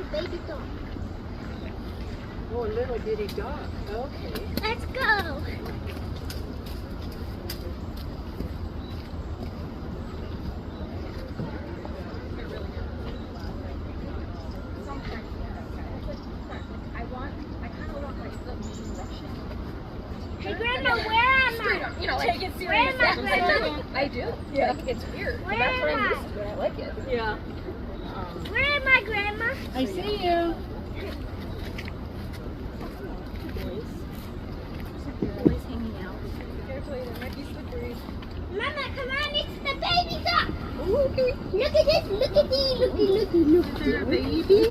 a baby dog. Oh, a little bitty dog. Okay. Let's go. Hey, Grandma, where am I? You know, like, take it serious. Where am I, Grandma? I do. Yeah. Like, it's weird. Where That's what am I'm I? used to. I like it. Yeah. Where am I, Grandma? I see you. Boys hanging out. Carefully, there might be slippery. Mama, come on, it's the baby dog. Oh, okay. Look at this, look at these, looky. Is there a baby?